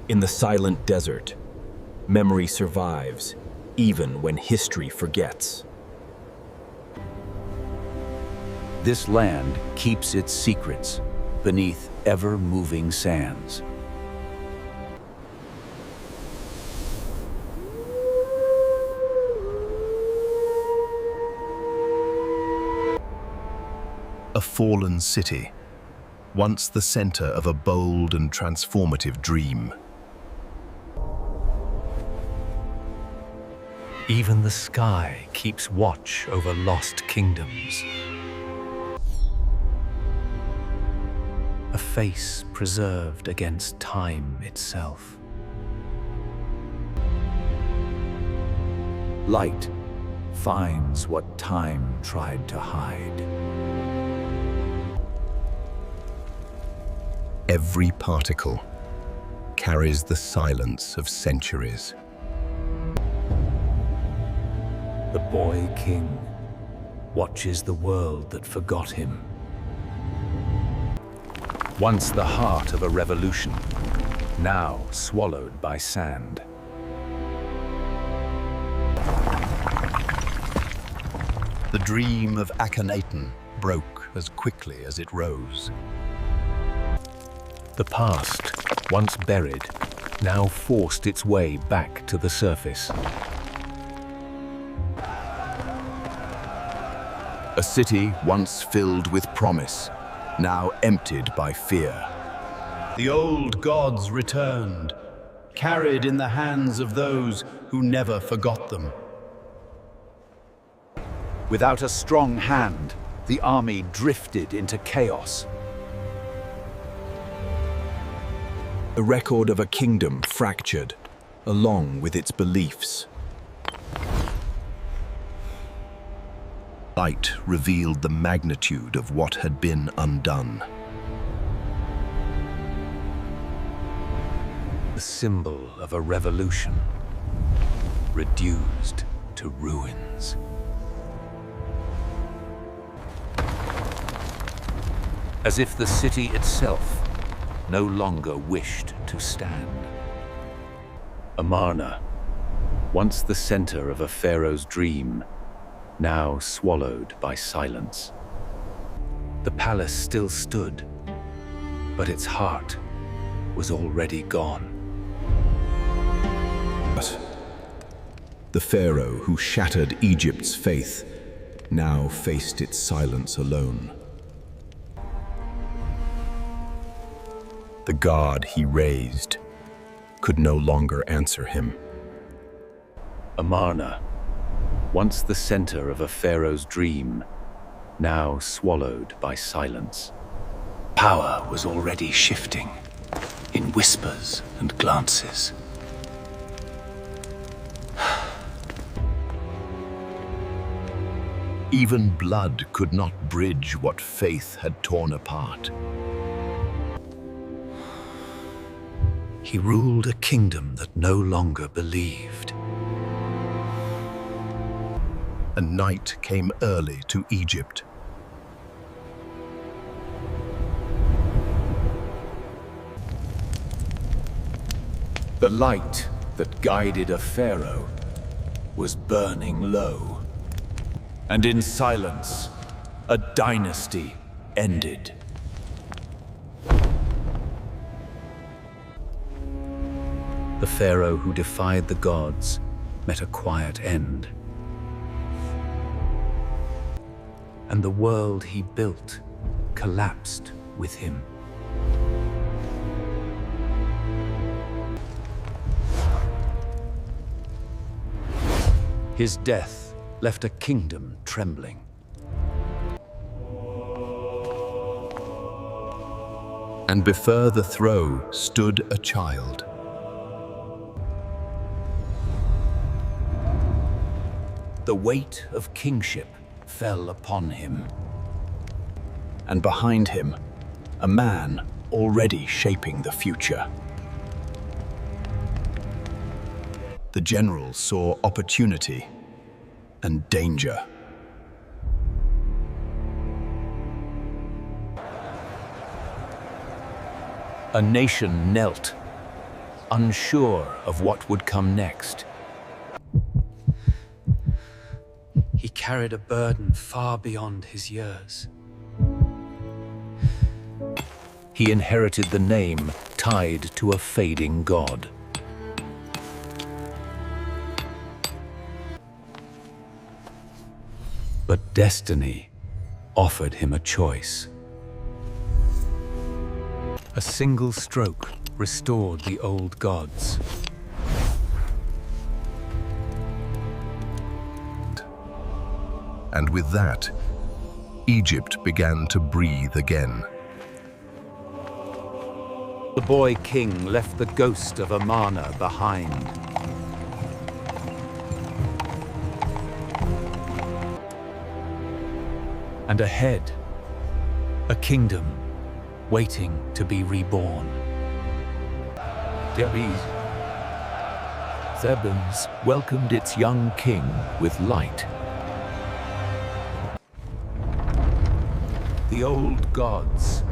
In the silent desert, memory survives, even when history forgets. This land keeps its secrets beneath ever-moving sands. A fallen city, once the center of a bold and transformative dream. Even the sky keeps watch over lost kingdoms. A face preserved against time itself. Light finds what time tried to hide. Every particle carries the silence of centuries. The boy king watches the world that forgot him. Once the heart of a revolution, now swallowed by sand. The dream of Akhenaten broke as quickly as it rose. The past, once buried, now forced its way back to the surface. A city once filled with promise, now emptied by fear. The old gods returned, carried in the hands of those who never forgot them. Without a strong hand, the army drifted into chaos. The record of a kingdom fractured, along with its beliefs. Light revealed the magnitude of what had been undone. The symbol of a revolution, reduced to ruins. As if the city itself no longer wished to stand. Amarna, once the center of a pharaoh's dream, now swallowed by silence. The palace still stood, but its heart was already gone. But the pharaoh who shattered Egypt's faith now faced its silence alone. The god he raised could no longer answer him. Amarna, once the center of a pharaoh's dream, now swallowed by silence. Power was already shifting in whispers and glances. Even blood could not bridge what faith had torn apart. He ruled a kingdom that no longer believed. And night came early to Egypt. The light that guided a pharaoh was burning low. And in silence, a dynasty ended. The pharaoh who defied the gods met a quiet end. And the world he built collapsed with him. His death left a kingdom trembling. And before the throne stood a child. The weight of kingship fell upon him. And behind him, a man already shaping the future. The general saw opportunity and danger. A nation knelt, unsure of what would come next. He carried a burden far beyond his years. He inherited the name tied to a fading god. But destiny offered him a choice. A single stroke restored the old gods. And with that, Egypt began to breathe again. The boy king left the ghost of Amana behind. And ahead, a kingdom waiting to be reborn. Thebans welcomed its young king with light. The old gods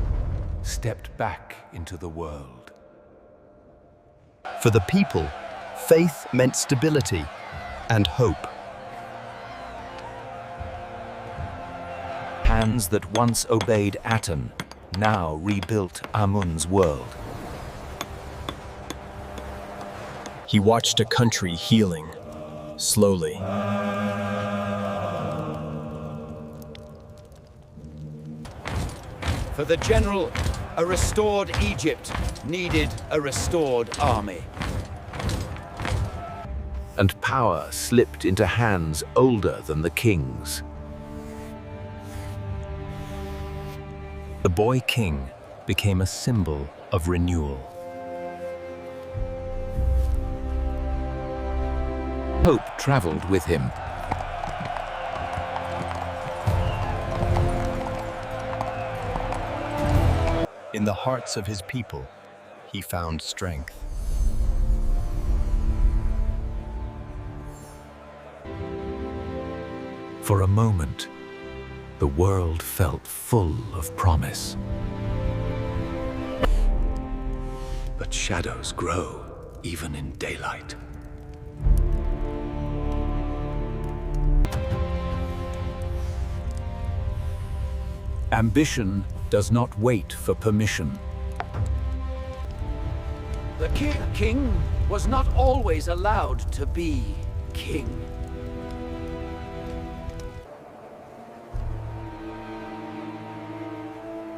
stepped back into the world. For the people, faith meant stability and hope. Hands that once obeyed Aten now rebuilt Amun's world. He watched a country healing, slowly. For the general, a restored Egypt needed a restored army. And power slipped into hands older than the king's. The boy king became a symbol of renewal. Hope traveled with him. In the hearts of his people, he found strength. For a moment, the world felt full of promise. But shadows grow even in daylight. Ambition does not wait for permission. The king was not always allowed to be king.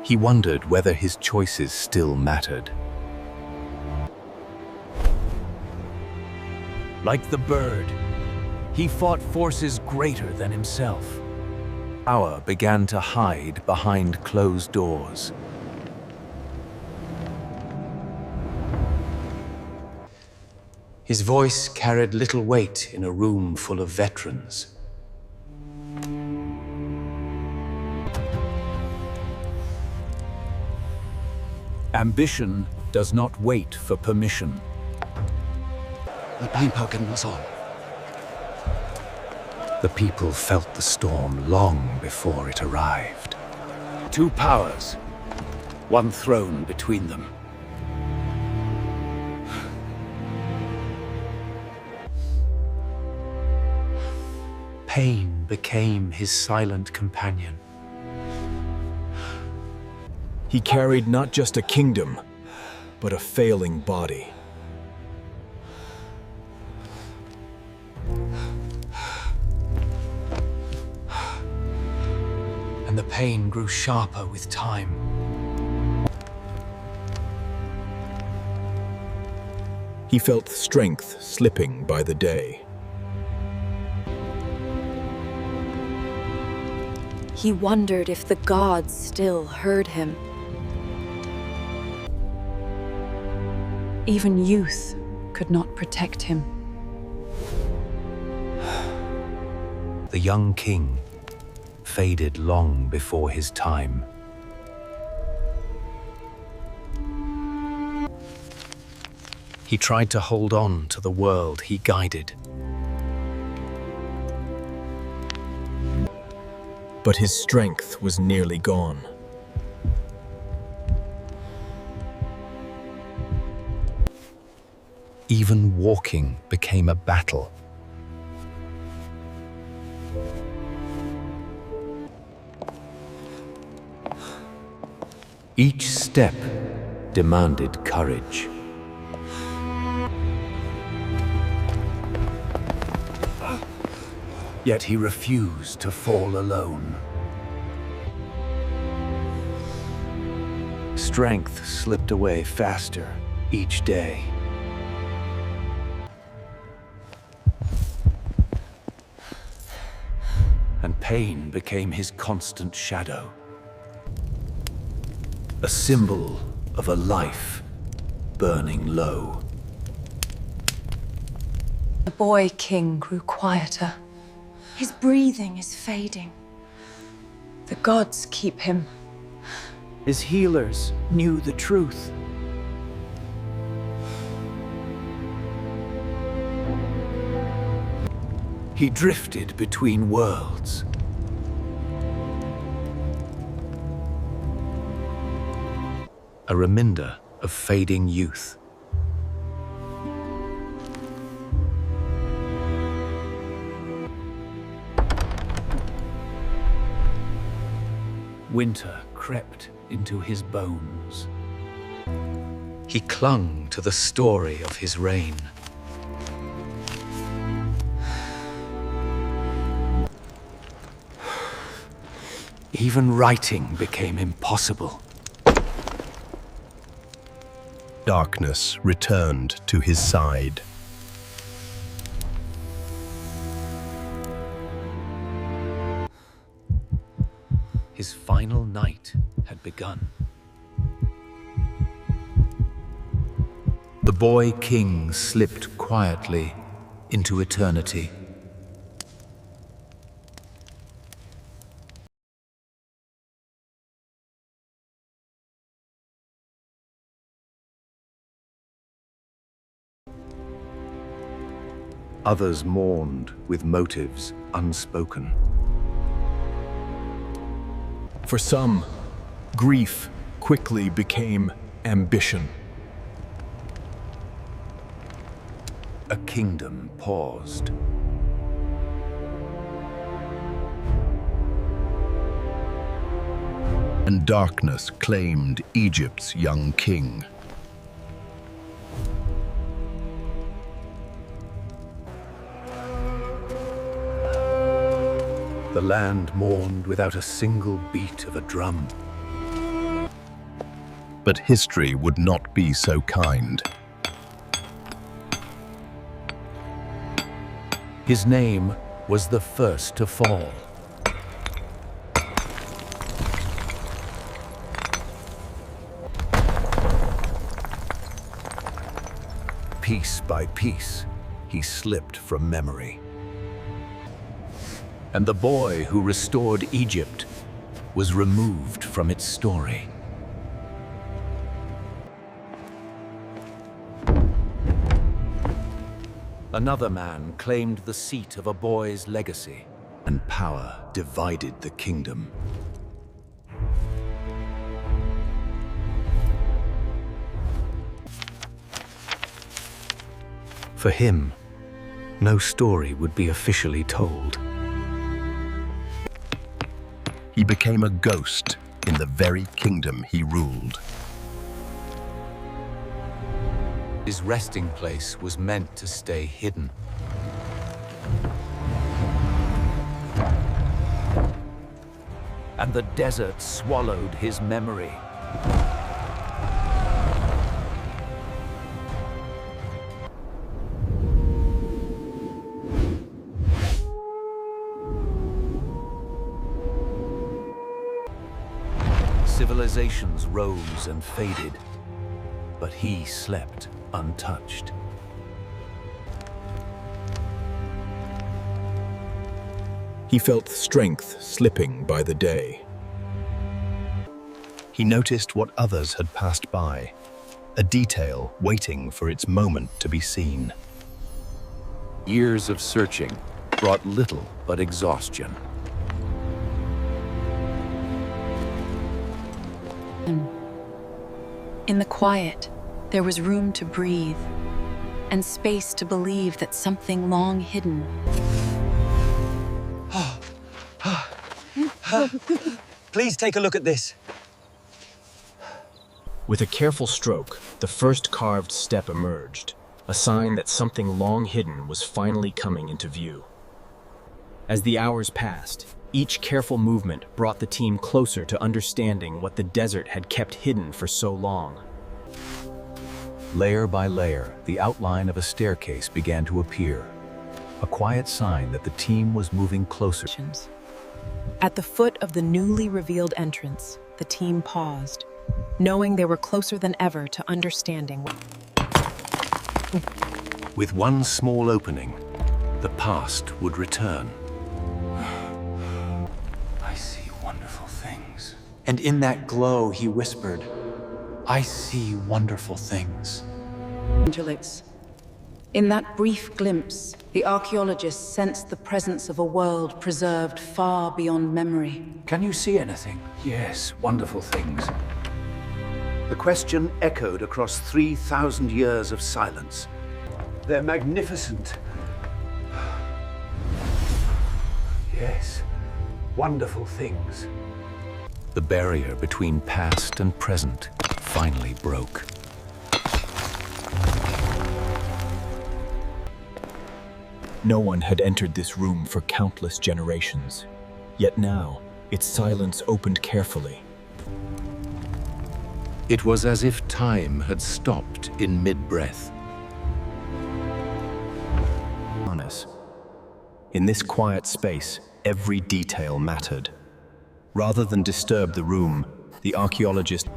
He wondered whether his choices still mattered. Like the bird, he fought forces greater than himself. Power began to hide behind closed doors. His voice carried little weight in a room full of veterans. Ambition does not wait for permission. The people felt the storm long before it arrived. Two powers, one throne between them. Pain became his silent companion. He carried not just a kingdom, but a failing body. And the pain grew sharper with time. He felt strength slipping by the day. He wondered if the gods still heard him. Even youth could not protect him. The young king faded long before his time. He tried to hold on to the world he guided. But his strength was nearly gone. Even walking became a battle. Each step demanded courage. Yet he refused to fall alone. Strength slipped away faster each day. And pain became his constant shadow. A symbol of a life burning low. The boy king grew quieter. His breathing is fading. The gods keep him. His healers knew the truth. He drifted between worlds. A reminder of fading youth. Winter crept into his bones. He clung to the story of his reign. Even writing became impossible. Darkness returned to his side. His final night had begun. The boy king slipped quietly into eternity. Others mourned with motives unspoken. For some, grief quickly became ambition. A kingdom paused. And darkness claimed Egypt's young king. The land mourned without a single beat of a drum. But history would not be so kind. His name was the first to fall. Piece by piece, he slipped from memory. And the boy who restored Egypt was removed from its story. Another man claimed the seat of a boy's legacy, and power divided the kingdom. For him, no story would be officially told. He became a ghost in the very kingdom he ruled. His resting place was meant to stay hidden. And the desert swallowed his memory. Civilizations rose and faded, but he slept untouched. He felt strength slipping by the day. He noticed what others had passed by, a detail waiting for its moment to be seen. Years of searching brought little but exhaustion. In the quiet, there was room to breathe. and space to believe that something long hidden. Please take a look at this. With a careful stroke, the first carved step emerged, a sign that something long hidden was finally coming into view. As the hours passed, each careful movement brought the team closer to understanding what the desert had kept hidden for so long. Layer by layer, the outline of a staircase began to appear, a quiet sign that the team was moving closer. At the foot of the newly revealed entrance, the team paused, knowing they were closer than ever to understanding. With one small opening, the past would return. I see wonderful things. And in that glow, he whispered, "I see wonderful things." Angelix. In that brief glimpse, the archaeologist sensed the presence of a world preserved far beyond memory. Can you see anything? Yes, wonderful things. The question echoed across 3,000 years of silence. They're magnificent. Yes, wonderful things. The barrier between past and present finally broke. No one had entered this room for countless generations. Yet now, its silence opened carefully. It was as if time had stopped in mid-breath. In this quiet space, every detail mattered. Rather than disturb the room, the archaeologist...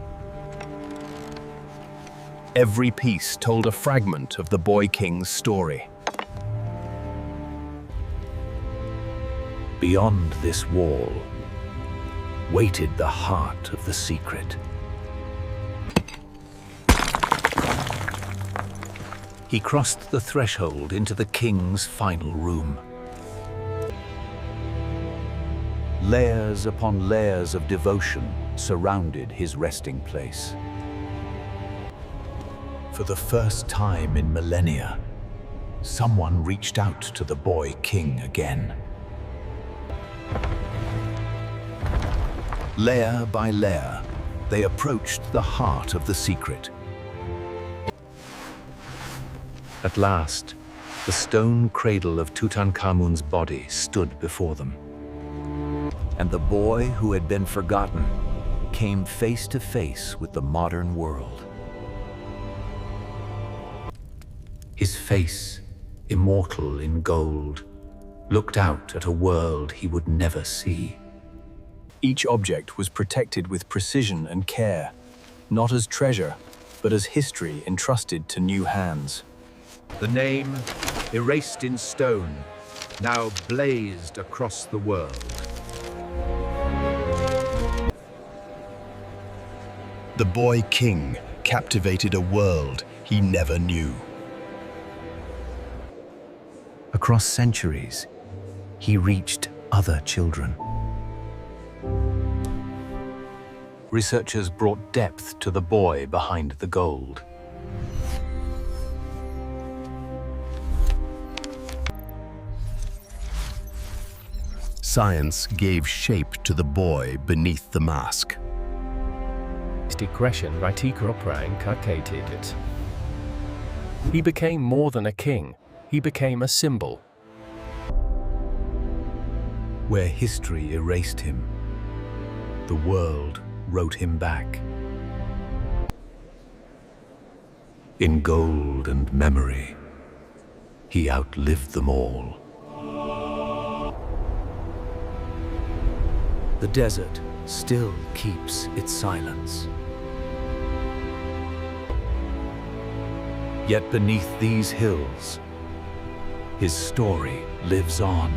Every piece told a fragment of the Boy King's story. Beyond this wall waited the heart of the secret. He crossed the threshold into the king's final room. Layers upon layers of devotion surrounded his resting place. For the first time in millennia, someone reached out to the Boy King again. Layer by layer, they approached the heart of the secret. At last, the stone cradle of Tutankhamun's body stood before them. And the boy who had been forgotten came face to face with the modern world. His face, immortal in gold, looked out at a world he would never see. Each object was protected with precision and care, not as treasure, but as history entrusted to new hands. The name, erased in stone, now blazed across the world. The Boy King captivated a world he never knew. Across centuries, he reached other children. Researchers brought depth to the boy behind the gold. Science gave shape to the boy beneath the mask. He became more than a king. He became a symbol. Where history erased him, the world wrote him back. In gold and memory, he outlived them all. The desert still keeps its silence. Yet beneath these hills, his story lives on.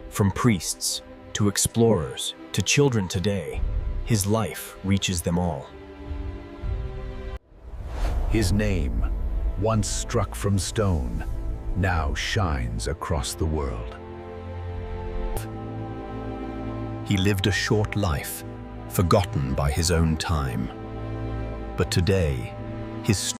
From priests to explorers to children today, his life reaches them all. His name, once struck from stone, now shines across the world. He lived a short life, forgotten by his own time. But today, his